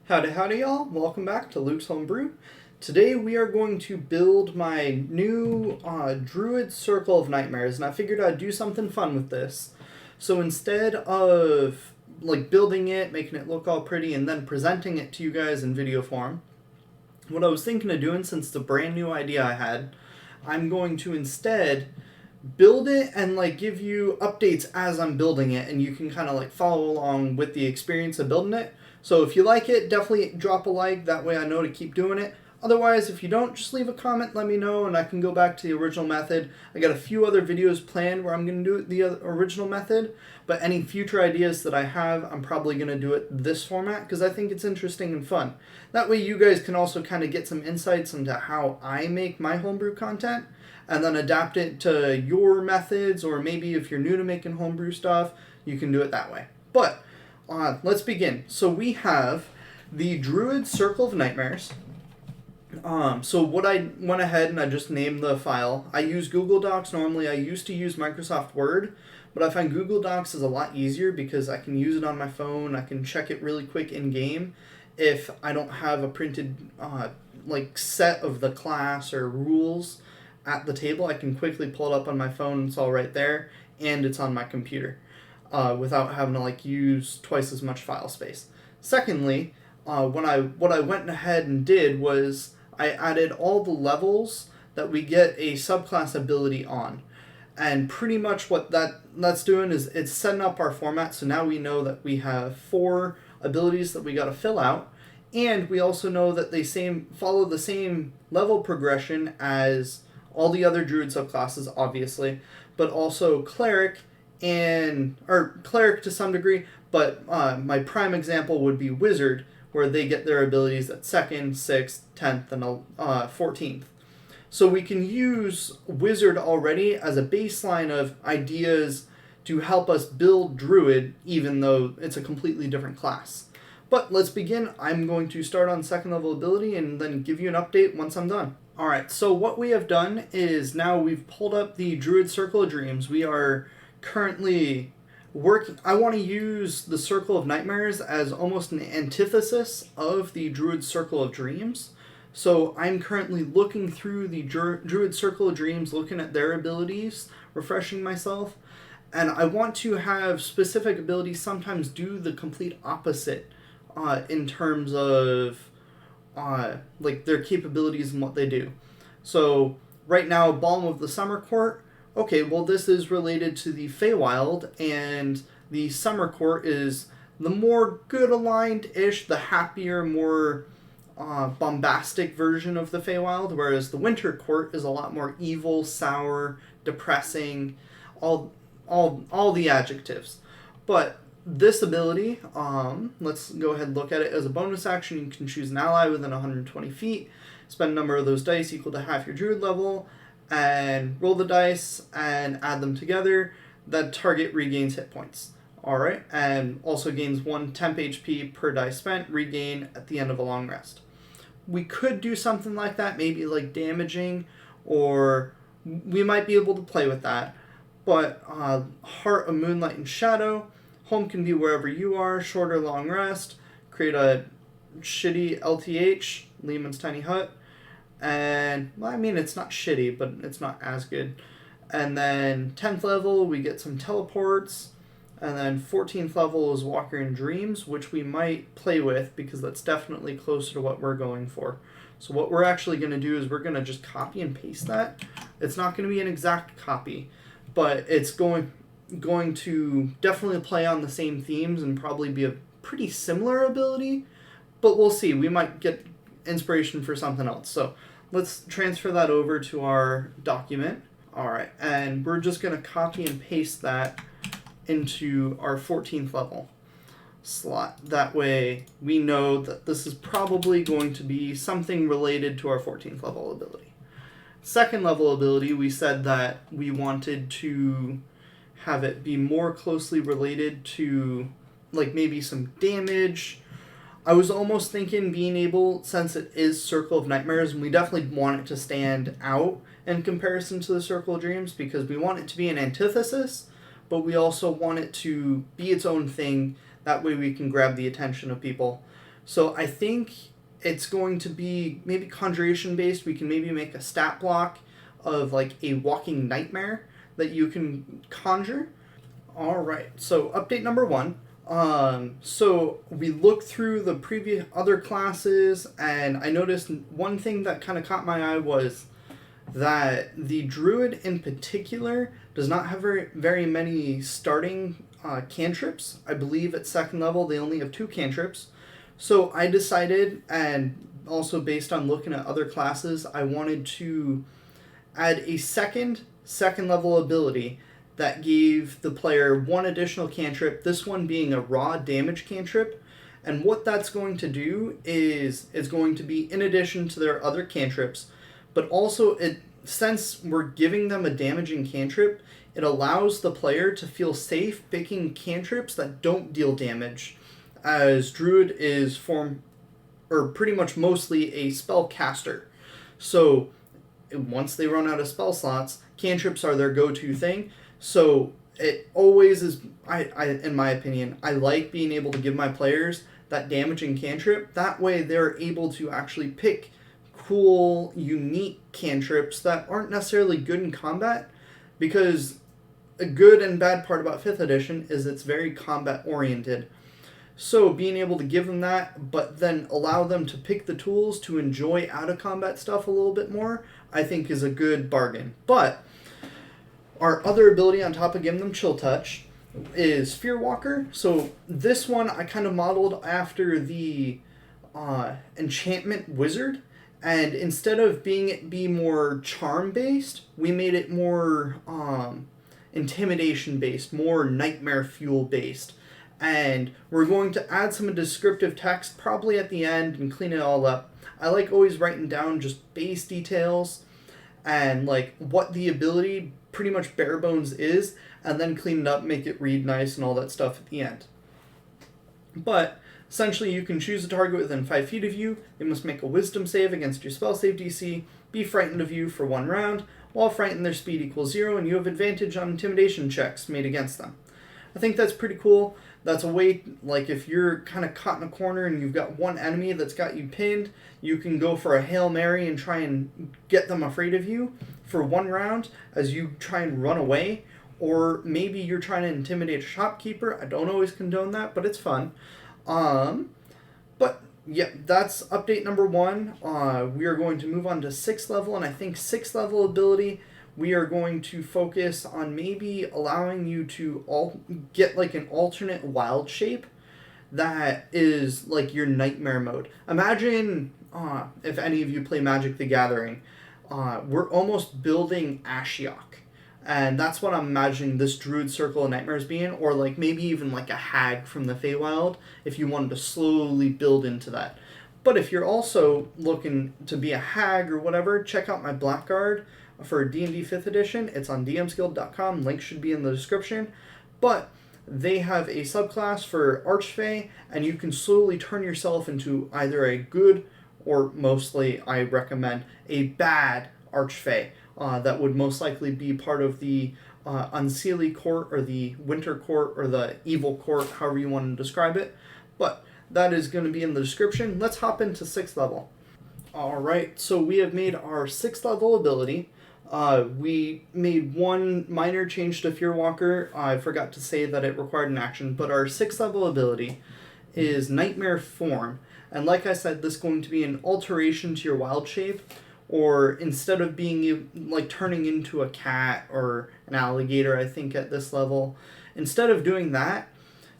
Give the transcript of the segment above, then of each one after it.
Howdy y'all, welcome back to Luke's Homebrew. Today we are going to build my new Druid Circle of Nightmares, and I figured I'd do something fun with this. So instead of building it, making it look all pretty, and then presenting it to you guys in video form, what I was thinking of doing, since it's a brand new idea I had, I'm going to instead build it and give you updates as I'm building it, and you can kind of follow along with the experience of building it. So if you like it, definitely drop a like, that way I know to keep doing it. Otherwise, if you don't, just leave a comment, let me know, and I can go back to the original method. I got a few other videos planned where I'm going to do it the original method, but any future ideas that I have, I'm probably going to do it this format, because I think it's interesting and fun. That way you guys can also kind of get some insights into how I make my homebrew content, and then adapt it to your methods, or maybe if you're new to making homebrew stuff, you can do it that way. But let's begin. So we have the Druid Circle of Nightmares. So what I went ahead and I just named the file. I use Google Docs normally. I used to use Microsoft Word, but I find Google Docs is a lot easier because I can use it on my phone. I can check it really quick in game if I don't have a printed set of the class or rules at the table. I can quickly pull it up on my phone. It's all right there, and it's on my computer. Without having to use twice as much file space. Secondly, what I went ahead and did was I added all the levels that we get a subclass ability on. And pretty much what that's doing is it's setting up our format, so now we know that we have 4 abilities that we got to fill out, and we also know that they follow the same level progression as all the other Druid subclasses, obviously, but also Cleric Cleric to some degree, but my prime example would be Wizard, where they get their abilities at 2nd, 6th, 10th, and 14th. So we can use Wizard already as a baseline of ideas to help us build Druid, even though it's a completely different class. But let's begin. I'm going to start on 2nd level ability and then give you an update once I'm done. Alright, so what we have done is now we've pulled up the Druid Circle of Dreams. We are currently working. I want to use the Circle of Nightmares as almost an antithesis of the Druid Circle of Dreams. So I'm currently looking through the Druid Circle of Dreams, looking at their abilities, refreshing myself, and I want to have specific abilities sometimes do the complete opposite in terms of their capabilities and what they do. So right now, Balm of the Summer Court. Okay, well, this is related to the Feywild, and the Summer Court is the more good-aligned-ish, the happier, more bombastic version of the Feywild, whereas the Winter Court is a lot more evil, sour, depressing, all the adjectives. But this ability, let's go ahead and look at it as a bonus action. You can choose an ally within 120 feet, spend a number of those dice equal to half your Druid level, and roll the dice and add them together. That target regains hit points. Alright, and also gains 1 temp HP per die spent, regain at the end of a long rest. We could do something like that, maybe damaging, or we might be able to play with that. But Heart of Moonlight and Shadow, home can be wherever you are, short or long rest, create a shitty LTH, Lehman's Tiny Hut. And, well, I mean, it's not shitty, but it's not as good. And then 10th level, we get some teleports. And then 14th level is Walker in Dreams, which we might play with because that's definitely closer to what we're going for. So what we're actually going to do is we're going to just copy and paste that. It's not going to be an exact copy, but it's going to definitely play on the same themes and probably be a pretty similar ability. But we'll see. We might get inspiration for something else. So let's transfer that over to our document. Alright, and we're just going to copy and paste that into our 14th level slot. That way we know that this is probably going to be something related to our 14th level ability. 2nd level ability, we said that we wanted to have it be more closely related to maybe some damage. I was almost thinking being able, since it is Circle of Nightmares, and we definitely want it to stand out in comparison to the Circle of Dreams, because we want it to be an antithesis, but we also want it to be its own thing. That way we can grab the attention of people. So I think it's going to be maybe conjuration based. We can maybe make a stat block of like a walking nightmare that you can conjure. All right. So update number 1. So we looked through the previous other classes, and I noticed one thing that kind of caught my eye was that the Druid in particular does not have very many starting cantrips. I believe at second level they only have 2 cantrips. So I decided, and also based on looking at other classes, I wanted to add a second level ability that gave the player 1 additional cantrip, this one being a raw damage cantrip. And what that's going to do is it's going to be in addition to their other cantrips, but also since we're giving them a damaging cantrip, it allows the player to feel safe picking cantrips that don't deal damage, as Druid is pretty much mostly a spell caster. So once they run out of spell slots, cantrips are their go-to thing. So it always is, in my opinion, I like being able to give my players that damaging cantrip. That way they're able to actually pick cool, unique cantrips that aren't necessarily good in combat, because a good and bad part about 5th edition is it's very combat oriented. So being able to give them that, but then allow them to pick the tools to enjoy out of combat stuff a little bit more, I think is a good bargain. But our other ability on top of giving them Chill Touch is Fear Walker. So this one I kind of modeled after the Enchantment Wizard, and instead of be more charm based, we made it more intimidation based, more nightmare fuel based. And we're going to add some descriptive text probably at the end and clean it all up. I like always writing down just base details and like what the ability pretty much bare bones is, and then clean it up, make it read nice and all that stuff at the end. But essentially you can choose a target within 5 feet of you. They must make a wisdom save against your spell save DC, be frightened of you for 1 round. While frightened, their speed equals 0, and you have advantage on intimidation checks made against them. I think that's pretty cool. That's a way, like if you're kind of caught in a corner and you've got one enemy that's got you pinned, you can go for a Hail Mary and try and get them afraid of you for 1 round as you try and run away. Or maybe you're trying to intimidate a shopkeeper. I don't always condone that, but it's fun. But yeah, that's update number 1. We are going to move on to 6th level, and I think 6th level ability, we are going to focus on maybe allowing you to get like an alternate wild shape that is like your nightmare mode. Imagine if any of you play Magic the Gathering, we're almost building Ashiok. And that's what I'm imagining this Druid Circle of Nightmares being, or like maybe even like a hag from the Feywild, if you wanted to slowly build into that. But if you're also looking to be a hag or whatever, check out my Blackguard for D&D 5th edition. It's on dmsguild.com. Link should be in the description. But they have a subclass for Archfey, and you can slowly turn yourself into either a good, or mostly, I recommend, a bad Archfey. That would most likely be part of the Unseelie Court, or the Winter Court, or the Evil Court, however you want to describe it. But that is going to be in the description. Let's hop into 6th level. Alright, so we have made our 6th level ability. We made one minor change to Fear Walker. I forgot to say that it required an action, but our 6th level ability is Nightmare Form. And like I said, this is going to be an alteration to your wild shape, or instead of being like turning into a cat or an alligator, I think at this level, instead of doing that,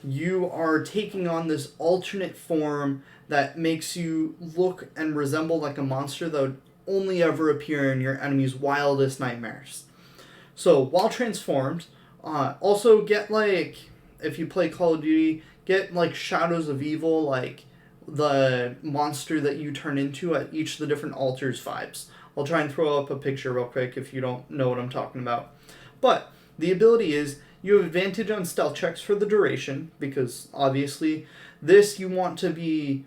you are taking on this alternate form that makes you look and resemble like a monster that would only ever appear in your enemy's wildest nightmares. So while transformed, also get like, if you play Call of Duty, get like Shadows of Evil, like the monster that you turn into at each of the different altars vibes. I'll try and throw up a picture real quick if you don't know what I'm talking about. But the ability is you have advantage on stealth checks for the duration, because obviously this you want to be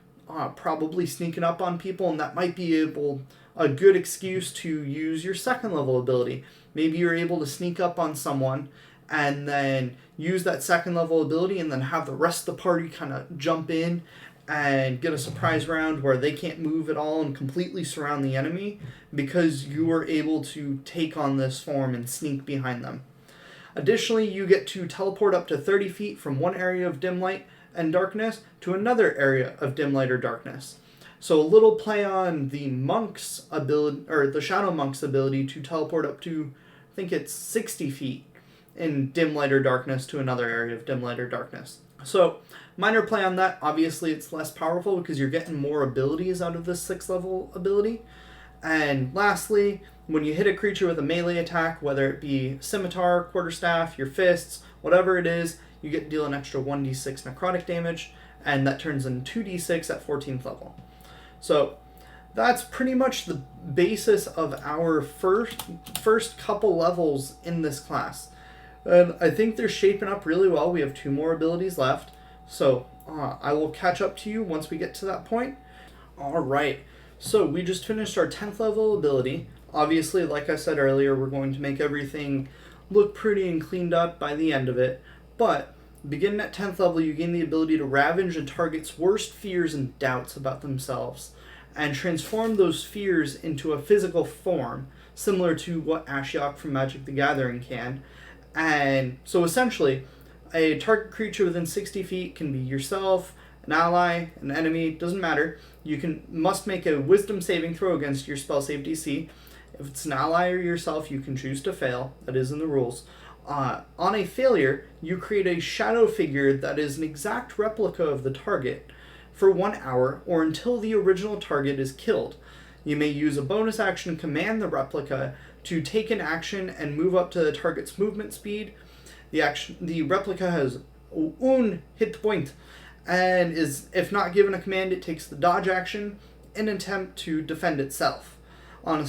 probably sneaking up on people, and that might be a good excuse to use your 2nd level ability. Maybe you're able to sneak up on someone and then use that 2nd level ability and then have the rest of the party kind of jump in and get a surprise round where they can't move at all and completely surround the enemy because you were able to take on this form and sneak behind them. Additionally, you get to teleport up to 30 feet from one area of dim light and darkness to another area of dim light or darkness. So a little play on the monk's ability, or the shadow monk's ability to teleport up to, I think it's 60 feet in dim light or darkness to another area of dim light or darkness. So minor play on that. Obviously, it's less powerful because you're getting more abilities out of this 6th level ability. And lastly, when you hit a creature with a melee attack, whether it be scimitar, quarterstaff, your fists, whatever it is, you get to deal an extra 1d6 necrotic damage, and that turns into 2d6 at 14th level. So that's pretty much the basis of our first couple levels in this class. And I think they're shaping up really well. We have 2 more abilities left. So I will catch up to you once we get to that point. Alright, so we just finished our 10th level ability. Obviously, like I said earlier, we're going to make everything look pretty and cleaned up by the end of it. But beginning at 10th level, you gain the ability to ravage a target's worst fears and doubts about themselves, and transform those fears into a physical form, similar to what Ashiok from Magic the Gathering can. And so essentially, a target creature within 60 feet can be yourself, an ally, an enemy, doesn't matter. You must make a wisdom saving throw against your spell save DC. If it's an ally or yourself, you can choose to fail. That is in the rules. On a failure, you create a shadow figure that is an exact replica of the target for 1 hour or until the original target is killed. You may use a bonus action command the replica to take an action and move up to the target's movement speed. The replica has 1 hit point and is, if not given a command, it takes the dodge action in an attempt to defend itself. On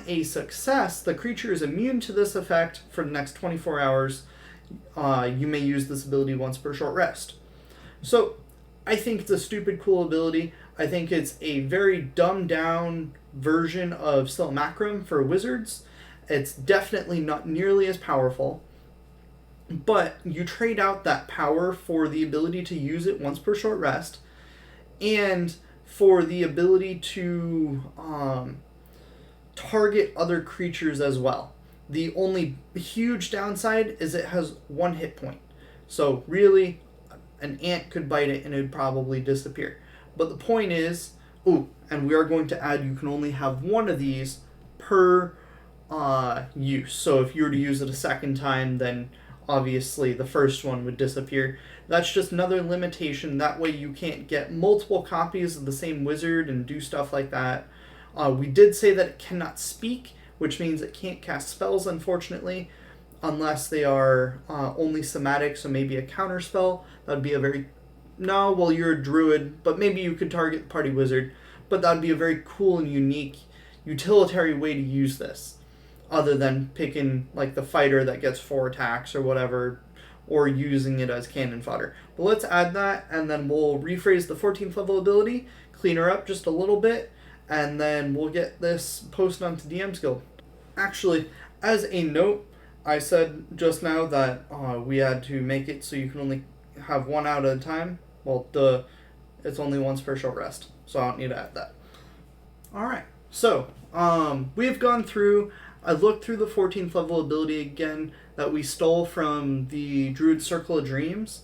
a success, the creature is immune to this effect for the next 24 hours. You may use this ability once per short rest. So, I think it's a stupid cool ability. I think it's a very dumbed down version of Silmacrum for wizards. It's definitely not nearly as powerful, but you trade out that power for the ability to use it once per short rest, and for the ability to target other creatures as well. The only huge downside is it has 1 hit point. So really, an ant could bite it and it would probably disappear. But the point is, and we are going to add, you can only have 1 of these per use. So if you were to use it a second time, then obviously the first one would disappear. That's just another limitation. That way you can't get multiple copies of the same wizard and do stuff like that. We did say that it cannot speak, which means it can't cast spells, unfortunately, unless they are only somatic, so maybe a counter spell. That would be a very... No, well, you're a druid, but maybe you could target the party wizard. But that would be a very cool and unique utilitarian way to use this, other than picking, like, the fighter that gets 4 attacks or whatever, or using it as cannon fodder. But let's add that, and then we'll rephrase the 14th level ability, clean her up just a little bit, and then we'll get this posted onto DM's Guild. Actually, as a note, I said just now that we had to make it so you can only have 1 out at a time. Well, it's only once per short rest, so I don't need to add that. Alright, so we've gone through, I looked through the 14th level ability again that we stole from the Druid Circle of Dreams,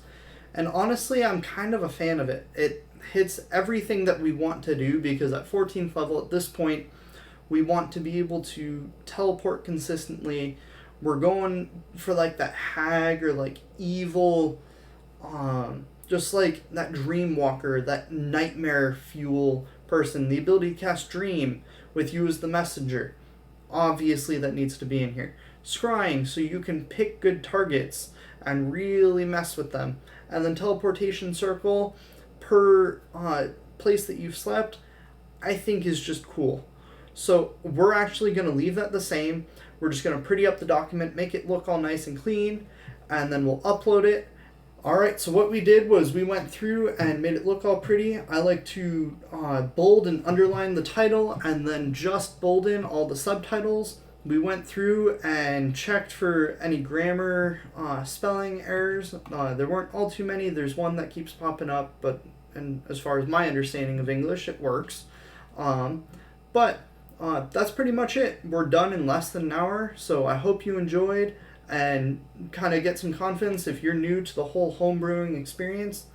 and honestly, I'm kind of a fan of it. It hits everything that we want to do, because at 14th level, at this point, we want to be able to teleport consistently. We're going for like that hag or like evil, just like that dream walker, that nightmare fuel person. The ability to cast dream with you as the messenger. Obviously that needs to be in here. Scrying, so you can pick good targets and really mess with them. And then teleportation circle per place that you've slept, I think is just cool. So we're actually going to leave that the same. We're just going to pretty up the document, make it look all nice and clean, and then we'll upload it. Alright, so what we did was we went through and made it look all pretty. I like to bold and underline the title and then just bold in all the subtitles. We went through and checked for any grammar, spelling errors. There weren't all too many. There's one that keeps popping up, but and as far as my understanding of English, it works. But that's pretty much it. We're done in less than an hour, so I hope you enjoyed and kind of get some confidence if you're new to the whole homebrewing experience.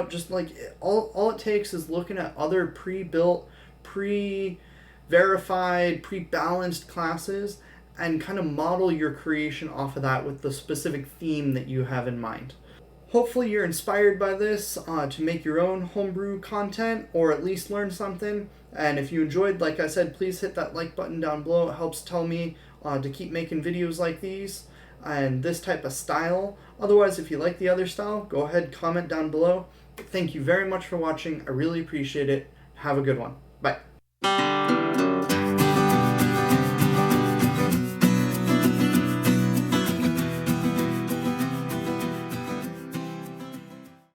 Just like all it takes is looking at other pre-built, pre-verified, pre-balanced classes and kind of model your creation off of that with the specific theme that you have in mind. Hopefully you're inspired by this to make your own homebrew content or at least learn something. And if you enjoyed, like I said, please hit that like button down below. It helps tell me to keep making videos like these and this type of style. Otherwise, if you like the other style, go ahead, comment down below. Thank you very much for watching. I really appreciate it. Have a good one. Bye.